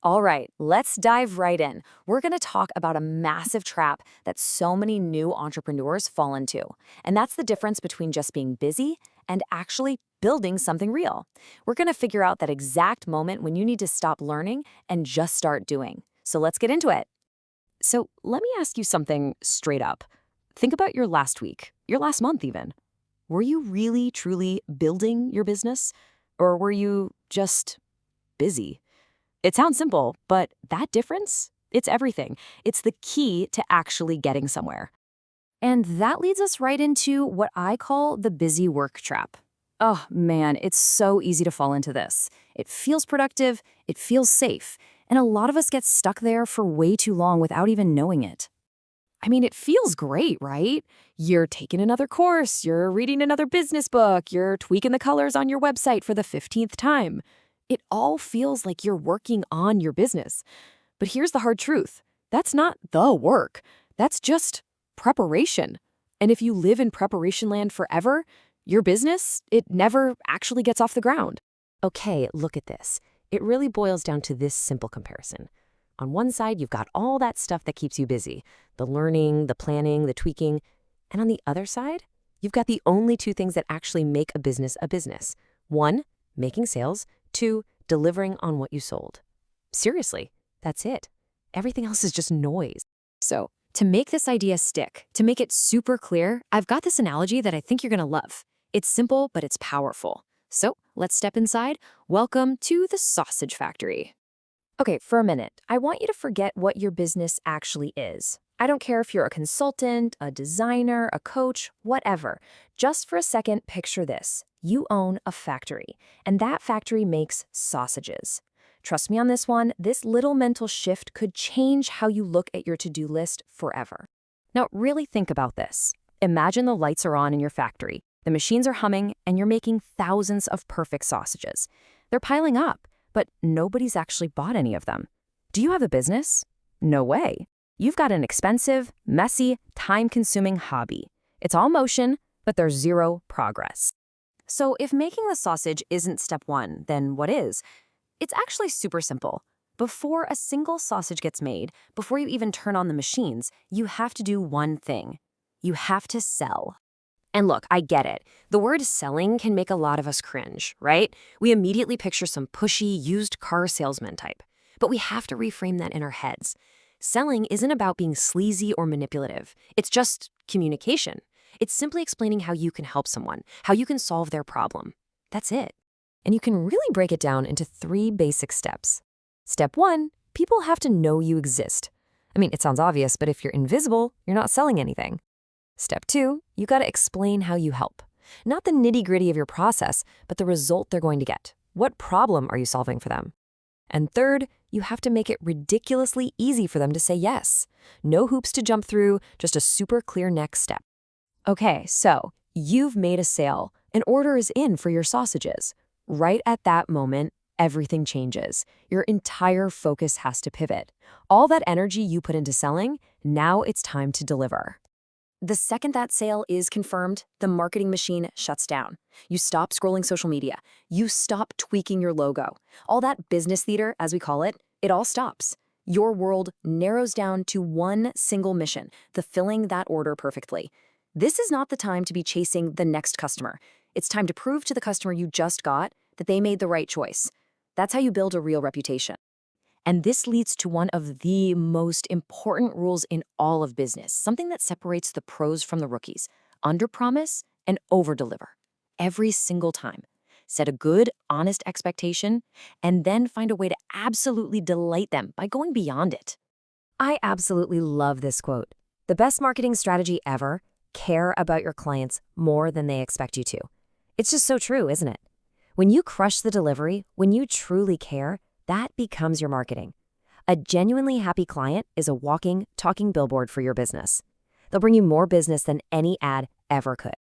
All right, let's dive right in. We're going to talk about a massive trap that so many new entrepreneurs fall into. And that's the difference between just being busy and actually building something real. We're going to figure out that exact moment when you need to stop learning and just start doing. So let's get into it. So let me ask you something straight up. Think about your last week, your last month even. Were you really, truly building your business? Or were you just busy? It sounds simple, but that difference, it's everything. It's the key to actually getting somewhere. And that leads us right into what I call the busy work trap. Oh man, it's so easy to fall into this. It feels productive, it feels safe, and a lot of us get stuck there for way too long without even knowing it. I mean, it feels great, right? You're taking another course, you're reading another business book, you're tweaking the colors on your website for the 15th time. It all feels like you're working on your business. But here's the hard truth. That's not the work. That's just preparation. And if you live in preparation land forever, your business, it never actually gets off the ground. Okay, look at this. It really boils down to this simple comparison. On one side, you've got all that stuff that keeps you busy, the learning, the planning, the tweaking. And on the other side, you've got the only two things that actually make a business a business. One, making sales. Two, delivering on what you sold. Seriously, that's it. Everything else is just noise. So, to make this idea stick, to make it super clear, I've got this analogy that I think you're going to love. It's simple, but it's powerful. So, let's step inside. Welcome to the sausage factory. Okay, for a minute, I want you to forget what your business actually is. I don't care if you're a consultant, a designer, a coach, whatever. Just for a second, picture this. You own a factory, and that factory makes sausages. Trust me on this one, this little mental shift could change how you look at your to-do list forever. Now, really think about this. Imagine the lights are on in your factory, the machines are humming, and you're making thousands of perfect sausages. They're piling up, but nobody's actually bought any of them. Do you have a business? No way. You've got an expensive, messy, time-consuming hobby. It's all motion, but there's zero progress. So if making the sausage isn't step one, then what is? It's actually super simple. Before a single sausage gets made, before you even turn on the machines, you have to do one thing. You have to sell. And look, I get it. The word selling can make a lot of us cringe, right? We immediately picture some pushy, used car salesman type. But we have to reframe that in our heads. Selling isn't about being sleazy or manipulative. It's just communication. It's simply explaining how you can help someone, how you can solve their problem. That's it. And you can really break it down into 3 basic steps. Step 1, people have to know you exist. I mean, it sounds obvious, but if you're invisible, you're not selling anything. Step 2, you got to explain how you help. Not the nitty-gritty of your process, but the result they're going to get. What problem are you solving for them? And third, you have to make it ridiculously easy for them to say yes. No hoops to jump through, just a super clear next step. Okay, so you've made a sale. An order is in for your sausages. Right at that moment, everything changes. Your entire focus has to pivot. All that energy you put into selling, now it's time to deliver. The second that sale is confirmed, the marketing machine shuts down. You stop scrolling social media. You stop tweaking your logo. All that business theater, as we call it, it all stops. Your world narrows down to one single mission, fulfilling that order perfectly. This is not the time to be chasing the next customer. It's time to prove to the customer you just got that they made the right choice. That's how you build a real reputation. And this leads to one of the most important rules in all of business, something that separates the pros from the rookies. Underpromise and overdeliver. Every single time. Set a good, honest expectation, and then find a way to absolutely delight them by going beyond it. I absolutely love this quote. The best marketing strategy ever: care about your clients more than they expect you to. It's just so true, isn't it? When you crush the delivery, when you truly care, that becomes your marketing. A genuinely happy client is a walking, talking billboard for your business. They'll bring you more business than any ad ever could.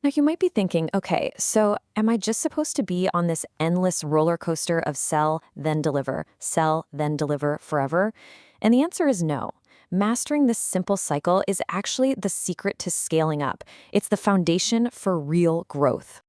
Now you might be thinking, okay, so am I just supposed to be on this endless roller coaster of sell, then deliver forever? And the answer is no. Mastering this simple cycle is actually the secret to scaling up. It's the foundation for real growth.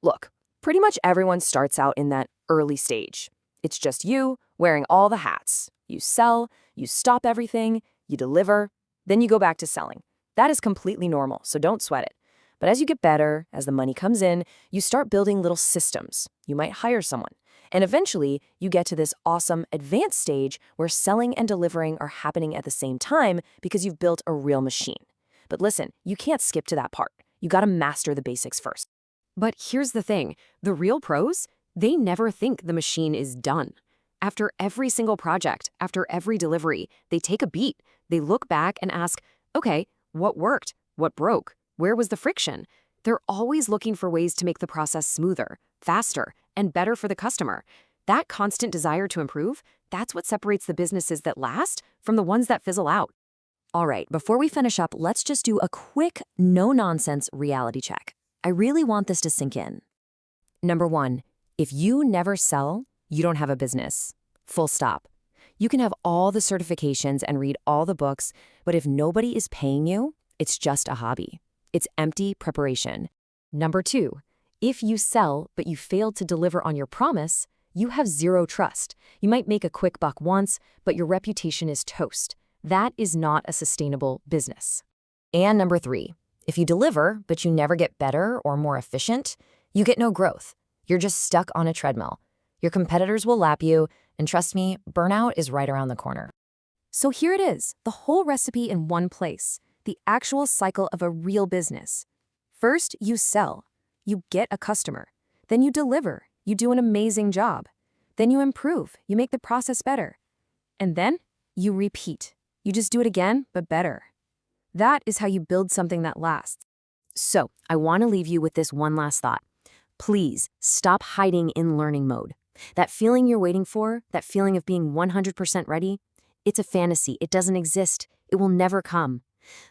Look, pretty much everyone starts out in that early stage. It's just you wearing all the hats. You sell, you stop everything, you deliver, then you go back to selling. That is completely normal, so don't sweat it. But as you get better, as the money comes in, you start building little systems. You might hire someone. And eventually, you get to this awesome advanced stage where selling and delivering are happening at the same time because you've built a real machine. But listen, you can't skip to that part. You gotta master the basics first. But here's the thing, the real pros, they never think the machine is done. After every single project, after every delivery, they take a beat. They look back and ask, okay, what worked? What broke? Where was the friction? They're always looking for ways to make the process smoother, faster, and better for the customer. That constant desire to improve, that's what separates the businesses that last from the ones that fizzle out. All right, before we finish up, let's just do a quick, no-nonsense reality check. I really want this to sink in. Number 1, if you never sell, you don't have a business. Full stop. You can have all the certifications and read all the books, but if nobody is paying you, it's just a hobby. It's empty preparation. Number 2, if you sell but you fail to deliver on your promise, you have zero trust. You might make a quick buck once, but your reputation is toast. That is not a sustainable business. And number 3, if you deliver but you never get better or more efficient, you get no growth. You're just stuck on a treadmill. Your competitors will lap you, and trust me, burnout is right around the corner. So here it is, the whole recipe in one place, the actual cycle of a real business. First, you sell. You get a customer. Then you deliver. You do an amazing job. Then you improve. You make the process better. And then you repeat. You just do it again, but better. That is how you build something that lasts. So I want to leave you with this one last thought. Please stop hiding in learning mode. That feeling you're waiting for, that feeling of being 100% ready, it's a fantasy. It doesn't exist. It will never come.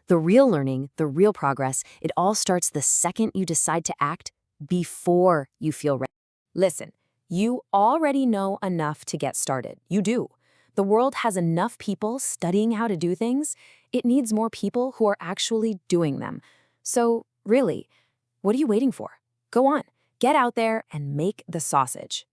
The real learning, the real progress, it all starts the second you decide to act before you feel ready. Listen, you already know enough to get started. You do. The world has enough people studying how to do things. It needs more people who are actually doing them. So really, what are you waiting for? Go on, get out there and make the sausage.